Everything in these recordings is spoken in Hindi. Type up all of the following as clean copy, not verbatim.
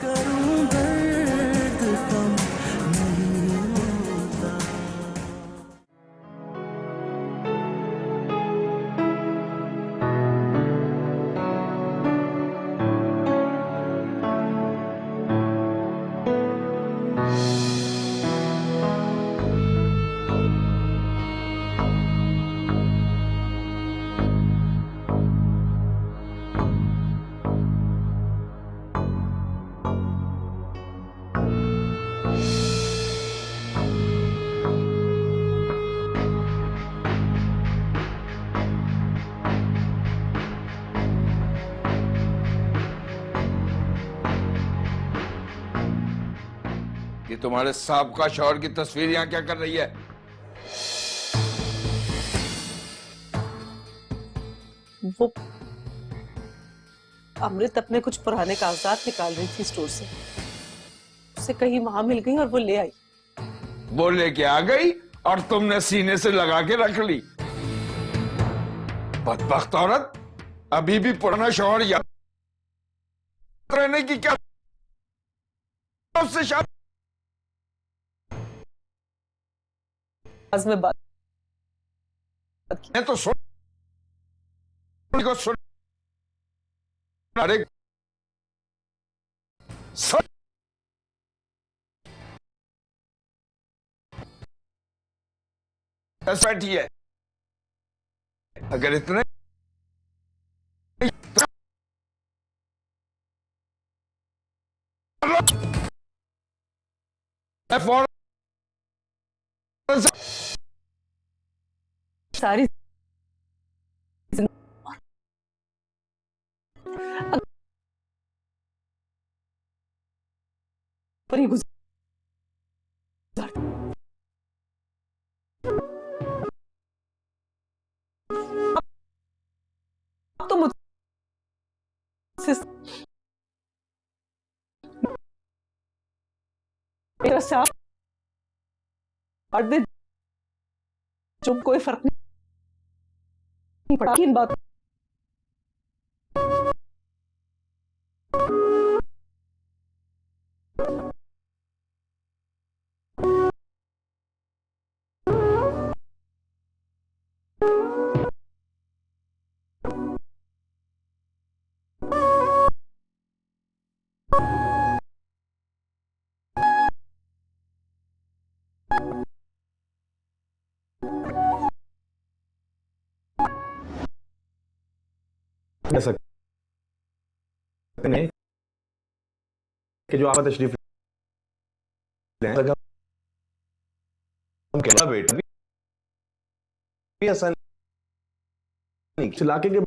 करूं दर्द कम नहीं होता। ये तुम्हारे साबका शौहर की तस्वीर यहाँ क्या कर रही है? वो अमृत अपने कुछ पुराने कागजात निकाल रही थी स्टोर से, उसे कहीं वहां मिल गई और वो ले आई। वो लेके आ गई और तुमने सीने से लगा के रख ली। बदबख्त औरत, अभी भी पुराना शौहर याद रहने की क्या उससे शादी? आज में बात मैं तो सुन को सुन अरे सब बैठी है। अगर इतने सारी पर ही गुजर तो मुझसे मेरा साथ दे, जो कोई फर्क नहीं पड़ा इन बात। सकते हैं कि जो आप तशरीफ लें बेटा भी आसान इलाके के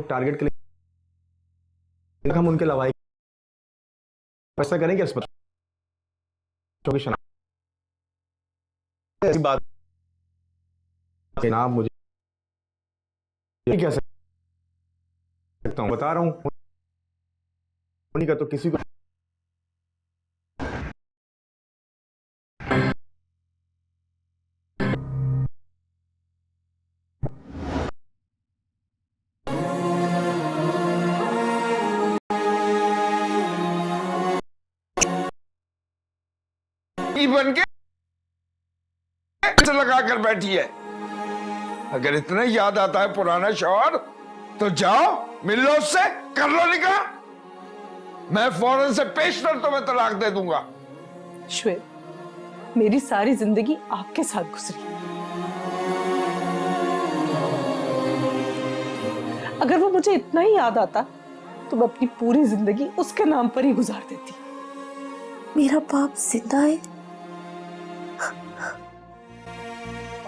टारगेट के लिए हम उनके लवाई ऐसा करेंगे अस्पताल की ऐसी बात नाम मुझे कह सकता हूं, बता रहा हूं उन्हीं का तो किसी को बन के लगा कर बैठी है। अगर इतना याद आता है पुराना शौहर तो जाओ मिल लो उससे, कर लो निकाह। मैं फौरन से पेशतर तुम्हें तलाक दे दूंगा। श्वेत, मेरी सारी जिंदगी आपके साथ गुजरी। अगर वो मुझे इतना ही याद आता तो मैं अपनी पूरी जिंदगी उसके नाम पर ही गुजार देती। मेरा बाप जिंदा है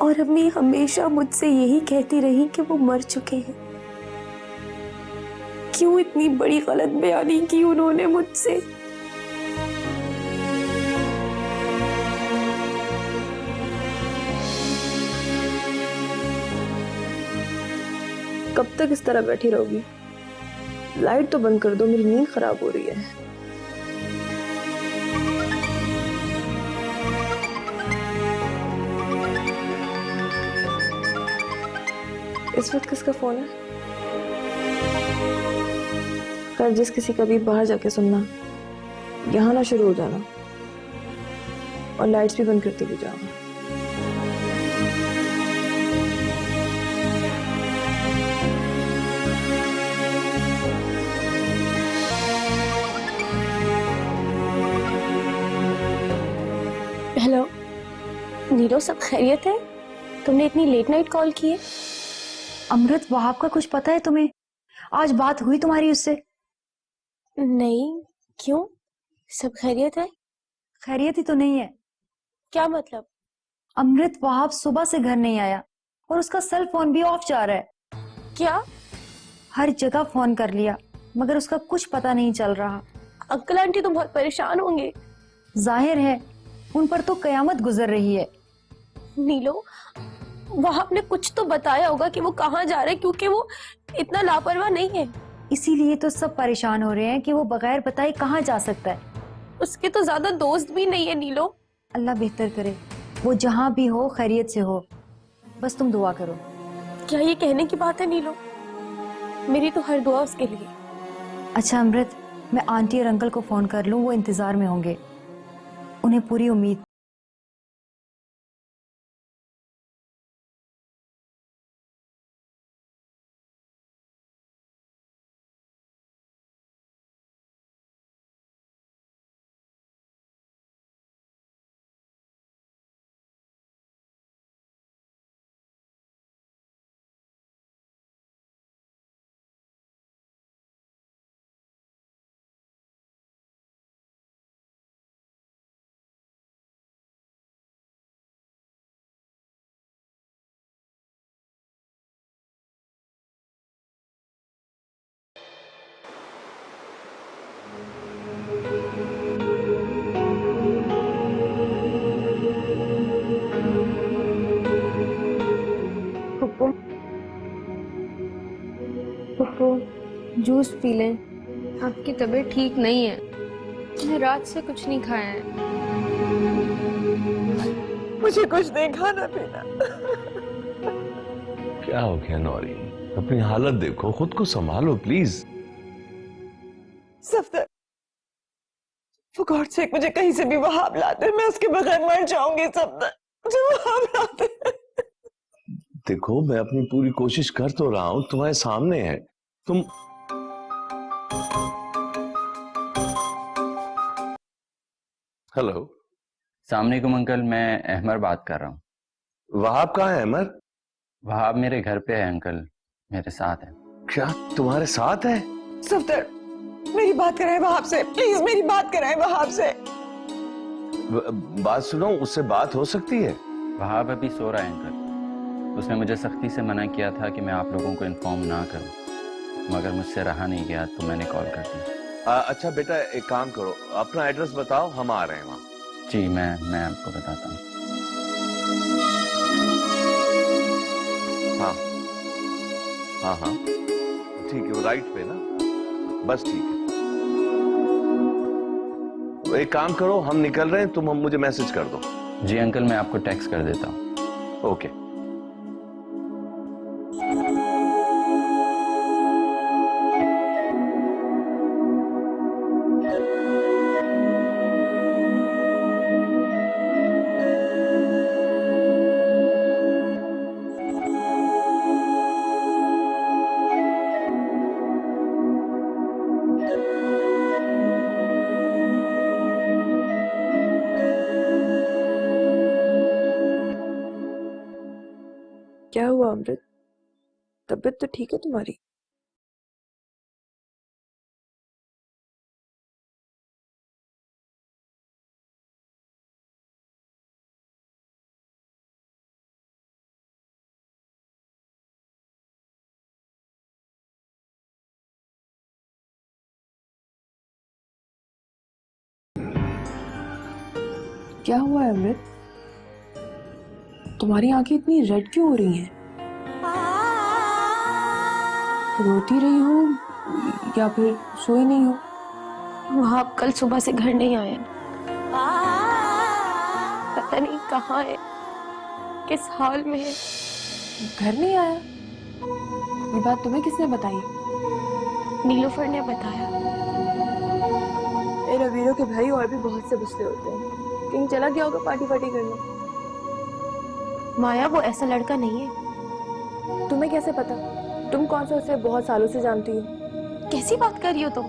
और अम्मी हमेशा मुझसे यही कहती रही कि वो मर चुके हैं। क्यों इतनी बड़ी गलत बयानी की उन्होंने मुझसे? कब तक इस तरह बैठी रहोगी? लाइट तो बंद कर दो, मेरी नींद खराब हो रही है। इस वक्त किसका फोन है? कल जिस किसी का भी बाहर जाके सुनना, यहाँ ना शुरू हो जाना और लाइट्स भी बंद करते हुए जाना। हेलो नीलो, सब खैरियत है? तुमने इतनी लेट नाइट कॉल की है? अमृत, वहाब का कुछ पता है तुम्हें? आज बात हुई तुम्हारी उससे? नहीं, क्यों? सब खैरियत है? खैरियत ही तो नहीं है। क्या मतलब? अमृत, वहाब सुबह से घर नहीं आया और उसका सेल फोन भी ऑफ जा रहा है। क्या? हर जगह फोन कर लिया मगर उसका कुछ पता नहीं चल रहा। अंकल आंटी तो बहुत परेशान होंगे। जाहिर है उन पर तो कयामत गुजर रही है। नीलो, वहाब ने कुछ तो बताया होगा कि वो कहाँ जा रहे हैं, क्योंकि वो इतना लापरवाह नहीं है। इसीलिए तो सब परेशान हो रहे हैं कि वो बगैर बताए कहाँ जा सकता है। उसके तो ज्यादा दोस्त भी नहीं है नीलो। अल्लाह बेहतर करे, वो जहाँ भी हो खैरियत से हो, बस तुम दुआ करो। क्या ये कहने की बात है नीलो? मेरी तो हर दुआ उसके लिए। अच्छा अमृत, मैं आंटी और अंकल को फोन कर लूँ, वो इंतजार में होंगे, उन्हें पूरी उम्मीद। पप्पू, पप्पू जूस पी लें। आपकी तबीयत ठीक नहीं है, मैंने रात से कुछ नहीं खाया है। मुझे कुछ नहीं खाना पीना। क्या हो गया नौरी? अपनी हालत देखो, खुद को संभालो please. Safdar, for God's sake, मुझे कहीं से भी वहाब लाते, मैं उसके बगैर मर जाऊंगी। सफदर, मुझे वहाब लाते। देखो मैं अपनी पूरी कोशिश कर तो रहा हूं, तुम्हारे सामने है। तुम हेलो। अस्सलामुअलैकुम अंकल, मैं अहमर बात कर रहा हूँ। वहाब कहाँ है अहमर? वहाब मेरे घर पे है अंकल, मेरे साथ है। क्या तुम्हारे साथ है? सफदर, मेरी बात कराएं वहाब से, प्लीज मेरी बात कराएं वहाब से। बात सुनो, उससे बात हो सकती है? वहाब अभी सो रहा है अंकल। उसने मुझे सख्ती से मना किया था कि मैं आप लोगों को इन्फॉर्म ना करूं, मगर मुझसे रहा नहीं गया तो मैंने कॉल कर दी। अच्छा बेटा, एक काम करो, अपना एड्रेस बताओ, हम आ रहे हैं वहां। जी मैं आपको बताता हूँ। हाँ हाँ हाँ ठीक है, वो राइट पे ना, बस ठीक है। एक काम करो, हम निकल रहे हैं, तुम हम मुझे मैसेज कर दो। जी अंकल, मैं आपको टेक्स्ट कर देता हूँ। ओके। क्या हुआ अमृत? तबीयत तो ठीक है तुम्हारी? क्या हुआ है अमृत? तुम्हारी आंखें इतनी रेड क्यों हो रही हैं? रोती रही हो या फिर सोई नहीं हो? वहाब कल सुबह से घर नहीं आए, पता नहीं कहाँ है, किस हाल में है। घर नहीं आया? ये बात तुम्हें किसने बताई? नीलूफर ने बताया। मेरे वीरों के भाई और भी बहुत से मसले होते हैं, कहीं चला गया होगा पार्टी वार्टी करने। माया वो ऐसा लड़का नहीं है। तुम्हें कैसे पता? तुम कौन सा उसे बहुत सालों से जानती हो? कैसी बात कर रही हो तुम?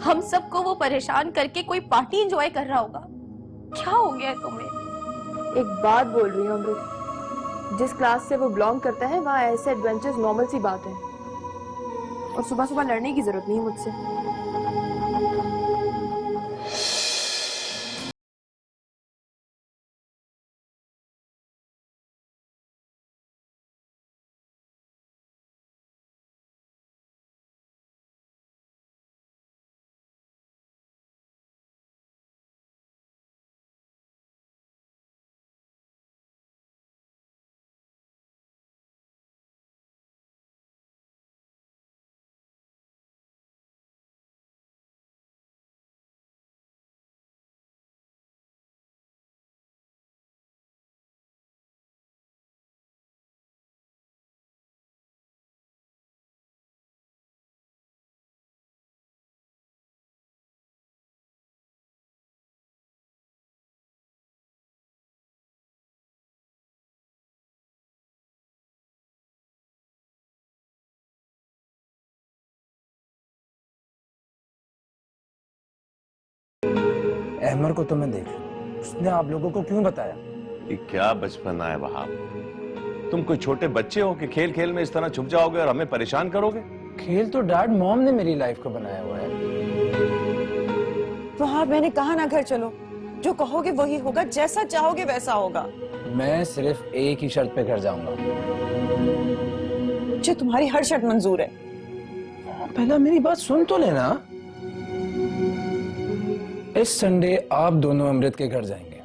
हम सबको वो परेशान करके कोई पार्टी एंजॉय कर रहा होगा। क्या हो गया है तुम्हें? एक बात बोल रही हूँ अमृत, जिस क्लास से वो बिलोंग करता है वहाँ ऐसे एडवेंचर्स नॉर्मल सी बात है, और सुबह सुबह लड़ने की जरूरत नहीं है मुझसे। अहमर को तो मैं देख लूं, उसने आप लोगों को क्यों बताया? ये क्या बचपना है वहाब, तुम कोई छोटे बच्चे हो कि खेल खेल में इस तरह छुप जाओगे और हमें परेशान करोगे? खेल तो डैड मॉम ने मेरी लाइफ को बनाया हुआ है। वहां मैंने कहा ना घर चलो, जो कहोगे वही होगा, जैसा चाहोगे वैसा होगा। मैं सिर्फ एक ही शर्त पे घर जाऊंगा। जो तुम्हारी हर शर्त मंजूर है। पहला मेरी बात सुन तो लेना। इस संडे आप दोनों अमृत के घर जाएंगे,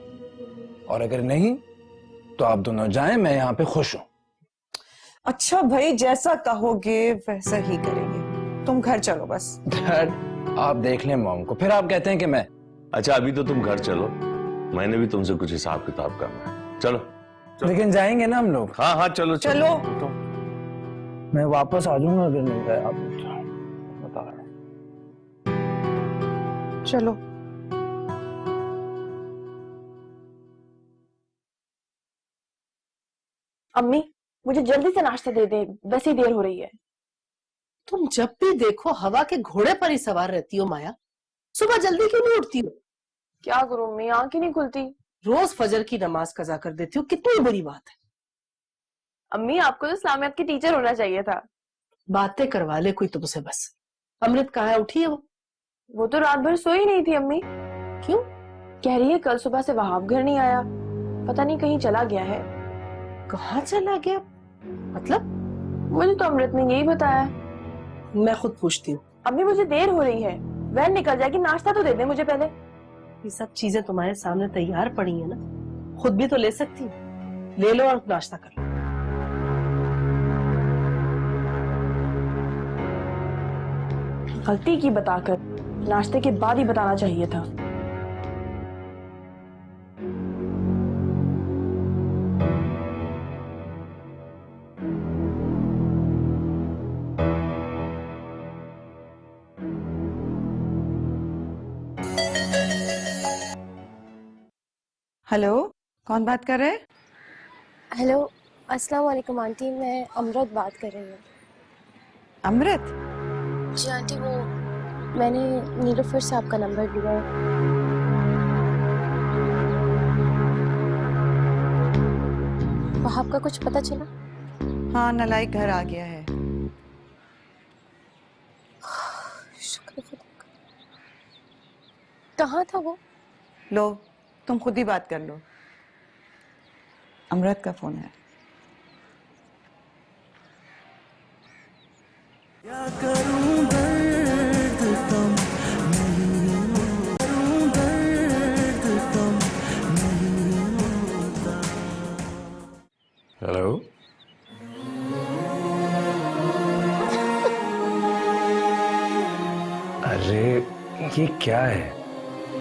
और अगर नहीं तो आप दोनों जाएं, मैं यहाँ पे खुश हूँ। अच्छा भाई, जैसा कहोगे वैसा ही करेंगे, तुम घर चलो बस। डैड आप देख लें मॉम को, फिर आप कहते हैं कि मैं। अच्छा अभी तो तुम घर चलो, मैंने भी तुमसे कुछ हिसाब किताब करना है। चलो, चलो। लेकिन जाएंगे ना हम लोग? हाँ हाँ चलो चलो। मैं वापस आ जाऊंगा अगर मिल गए आप, बता रहा हूँ। चलो। अम्मी मुझे जल्दी से नाश्ता दे दे, वैसे ही देर हो रही है। तुम जब भी देखो हवा के घोड़े पर ही सवार रहती हो माया। सुबह जल्दी क्यों नहीं उठती हो? क्या करूं अम्मी, आंख ही नहीं खुलती। रोज फजर की नमाज कजा कर देती हो, कितनी बड़ी बात है। अम्मी आपको तो इस्लामियत की टीचर होना चाहिए था। बातें करवा ले कोई तुमसे बस। अमृत कहाँ है, उठी है वो तो रात भर सोई नहीं थी अम्मी। क्यों? कह रही है कल सुबह से वहाब घर नहीं आया, पता नहीं कहीं चला गया है। कहाँ चला गया मतलब? मुझे तो अमृत ने यही बताया। मैं खुद पूछती हूँ। अम्मी मुझे देर हो रही है, वैन निकल जाएगी, नाश्ता तो दे दे मुझे पहले। ये सब चीजें तुम्हारे सामने तैयार पड़ी है ना, खुद भी तो ले सकती हो। ले लो और नाश्ता कर लो। गलती की बताकर नाश्ते के बाद ही बताना चाहिए था। हेलो, कौन बात कर रहे हैं? हेलो, अस्सलाम वालेकुम आंटी, मैं अमृत बात कर रही हूँ। अमृत? जी आंटी, वो मैंने नीलूफर से आपका नंबर लिया है। वहाब का कुछ पता चला? हाँ, नलायक घर आ गया है। शुक्र खुदा का। कहाँ था वो? लो तुम खुद ही बात कर लो। अमृत का फोन है। क्या करूं दर्द कम नहीं करूं दर्द कम नहीं होता। हेलो। अरे ये क्या है?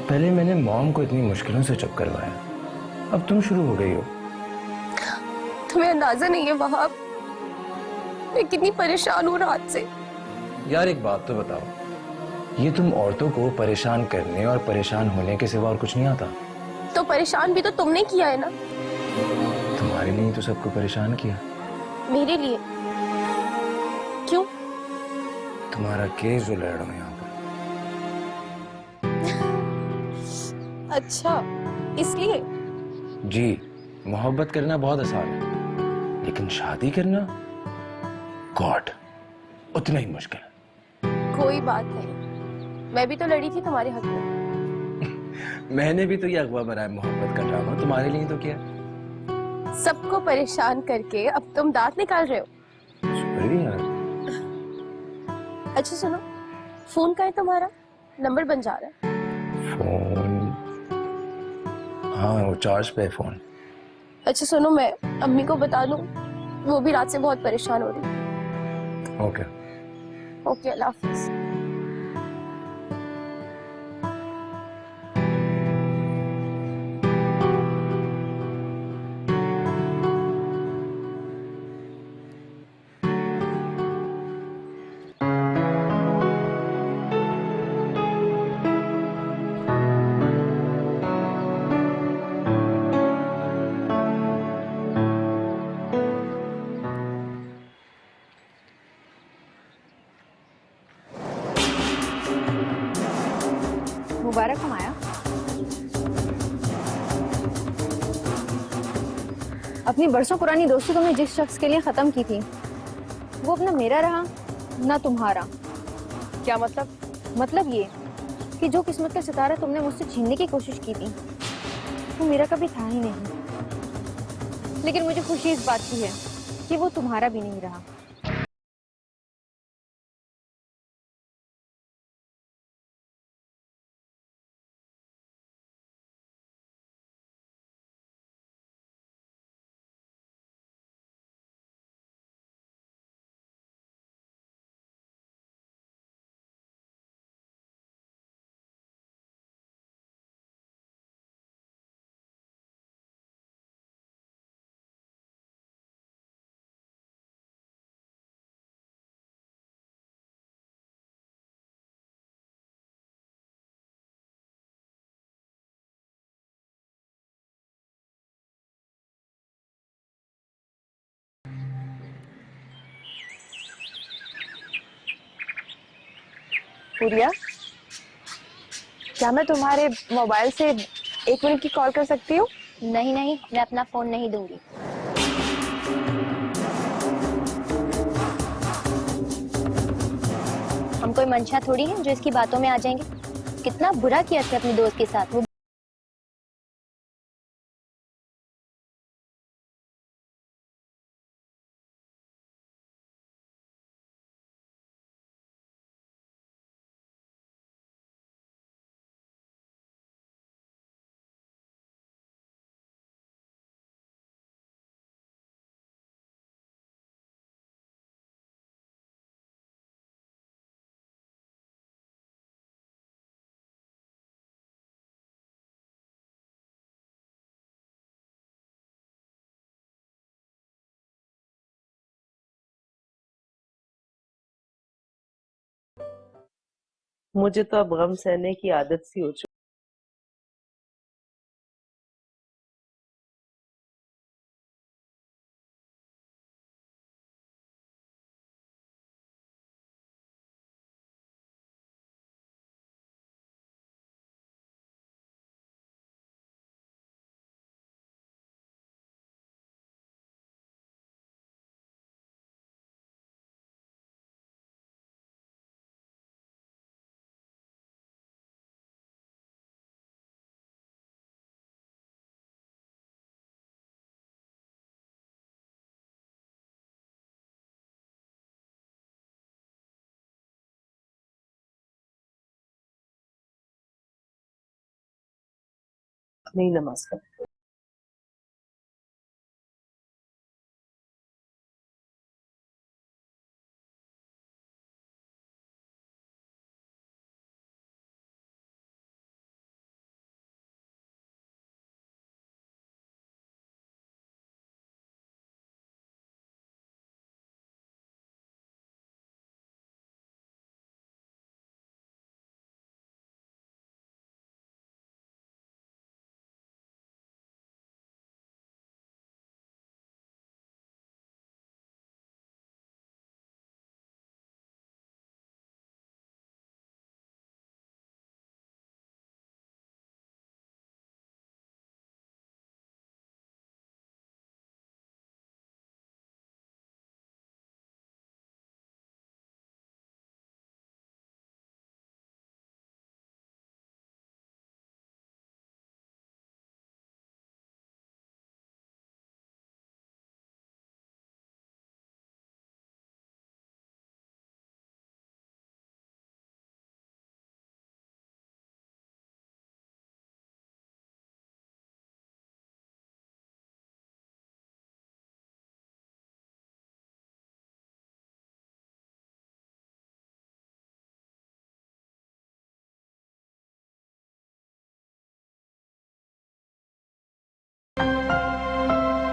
पहले मैंने मॉम को इतनी मुश्किलों से चुप करवाया, अब तुम शुरू हो गई हो। तुम्हें अंदाजा नहीं है वहाब, मैं कितनी परेशान हूँ रात से। यार एक बात तो बताओ, ये तुम औरतों को परेशान करने और परेशान होने के सिवा और कुछ नहीं आता? तो परेशान भी तो तुमने किया है ना। तुम्हारे लिए तो सबको परेशान किया। मेरे लिए क्यों? तुम्हारा केस जो लड़ रहा हूं यहाँ पर। अच्छा इसलिए? जी, मोहब्बत करना बहुत आसान है, लेकिन शादी करना गॉड उतना ही मुश्किल। कोई बात नहीं, मैं भी तो लड़ी थी तुम्हारे हक में। मैंने भी तो ये अगवा बनाया मोहब्बत का ड्रामा, तुम्हारे लिए तो किया। सबको परेशान करके अब तुम दांत निकाल रहे हो। सॉरी यार। अच्छा सुनो, फोन का है तुम्हारा? नंबर बन जा रहा है। फोन? हाँ वो चार्ज पे है फोन। अच्छा सुनो, मैं अम्मी को बता दूं, वो भी रात से बहुत परेशान हो रही है। ओके ओके, अल्लाह हाफिज। मुबारक हो माया। अपनी बरसों पुरानी दोस्ती तुमने जिस शख्स के लिए खत्म की थी, वो अपना मेरा रहा ना तुम्हारा। क्या मतलब? मतलब ये कि जो किस्मत का सितारा तुमने मुझसे छीनने की कोशिश की थी, वो मेरा कभी था ही नहीं। लेकिन मुझे खुशी इस बात की है कि वो तुम्हारा भी नहीं रहा। पूरिया, क्या मैं तुम्हारे मोबाइल से 1 मिनट की कॉल कर सकती हूँ? नहीं नहीं, मैं अपना फोन नहीं दूंगी। हम कोई मंशा थोड़ी है जो इसकी बातों में आ जाएंगे। कितना बुरा किया था अपने दोस्त के साथ। वो मुझे तो अब गम सहने की आदत सी हो चुकी। नहीं नमाज पढ़